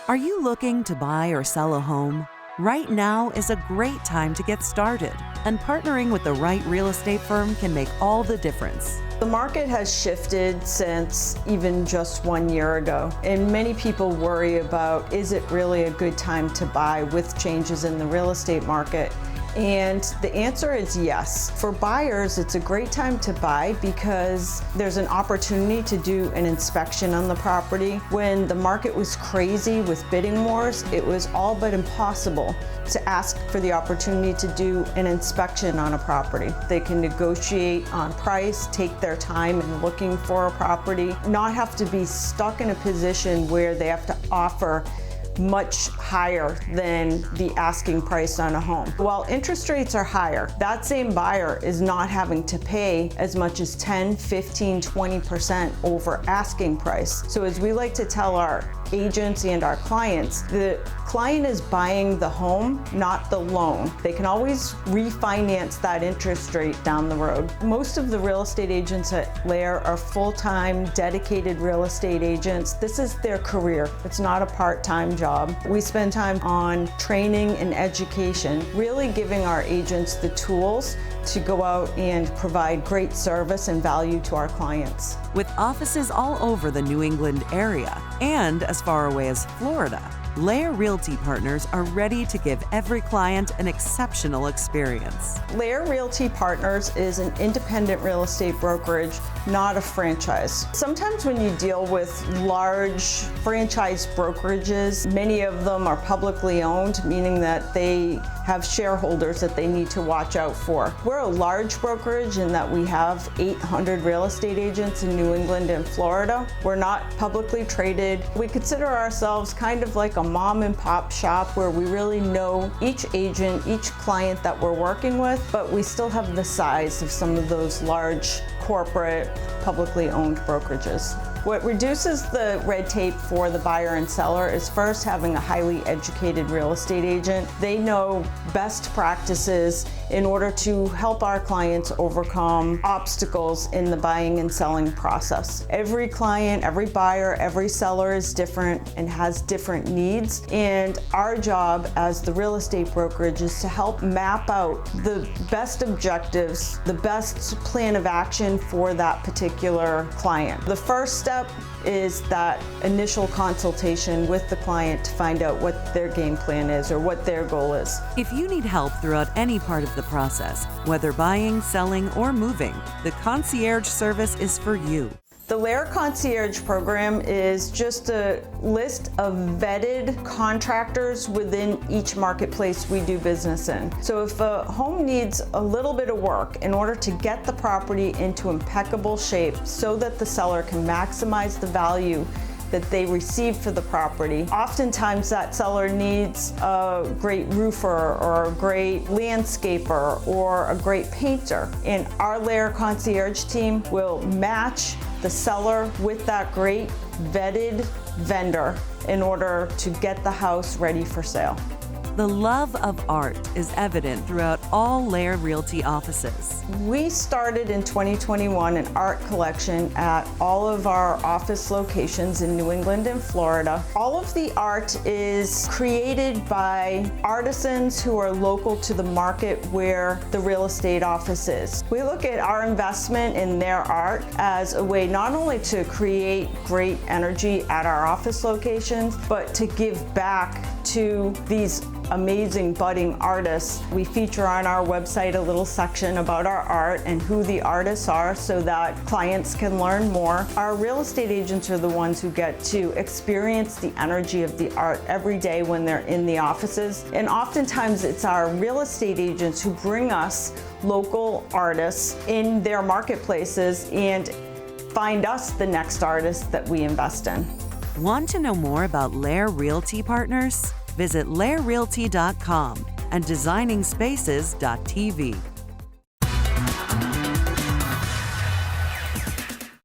Are you looking to buy or sell a home? Right now is a great time to get started, and partnering with the right real estate firm can make all the difference. The market has shifted since even just 1 year ago, and many people worry about, is it really a good time to buy with changes in the real estate market? And the answer is yes. For buyers, it's a great time to buy because there's an opportunity to do an inspection on the property. When the market was crazy with bidding wars, it was all but impossible to ask for the opportunity to do an inspection on a property. They can negotiate on price, take their time in looking for a property, not have to be stuck in a position where they have to offer much higher than the asking price on a home. While interest rates are higher, that same buyer is not having to pay as much as 10, 15, 20% over asking price. So as we like to tell our agents and our clients, the client is buying the home, not the loan. They can always refinance that interest rate down the road. Most of the real estate agents at LAER are full-time, dedicated real estate agents. This is their career. It's not a part-time job. We spend time on training and education, really giving our agents the tools to go out and provide great service and value to our clients. With offices all over the New England area and as far away as Florida, LAER Realty Partners are ready to give every client an exceptional experience. LAER Realty Partners is an independent real estate brokerage, not a franchise. Sometimes when you deal with large franchise brokerages, many of them are publicly owned, meaning that they have shareholders that they need to watch out for. We're a large brokerage in that we have 800 real estate agents in New England and Florida. We're not publicly traded. We consider ourselves kind of like a mom and pop shop where we really know each agent, each client that we're working with, but we still have the size of some of those large corporate, publicly owned brokerages. What reduces the red tape for the buyer and seller is first having a highly educated real estate agent. They know best practices in order to help our clients overcome obstacles in the buying and selling process. Every client, every buyer, every seller is different and has different needs. And our job as the real estate brokerage is to help map out the best objectives, the best plan of action for that particular client. The first step is that initial consultation with the client to find out what their game plan is or what their goal is. If you need help throughout any part of the process, whether buying, selling, or moving, the concierge service is for you. The LAER Concierge program is just a list of vetted contractors within each marketplace we do business in. So if a home needs a little bit of work in order to get the property into impeccable shape so that the seller can maximize the value that they receive for the property. Oftentimes that seller needs a great roofer or a great landscaper or a great painter. And our LAER Concierge team will match the seller with that great vetted vendor in order to get the house ready for sale. The love of art is evident throughout all LAER Realty offices. We started in 2021 an art collection at all of our office locations in New England and Florida. All of the art is created by artisans who are local to the market where the real estate office is. We look at our investment in their art as a way not only to create great energy at our office locations, but to give back to these amazing budding artists. We feature on our website a little section about our art and who the artists are so that clients can learn more. Our real estate agents are the ones who get to experience the energy of the art every day when they're in the offices. And oftentimes it's our real estate agents who bring us local artists in their marketplaces and find us the next artist that we invest in. Want to know more about LAER Realty Partners? Visit LAERrealty.com and designingspaces.tv.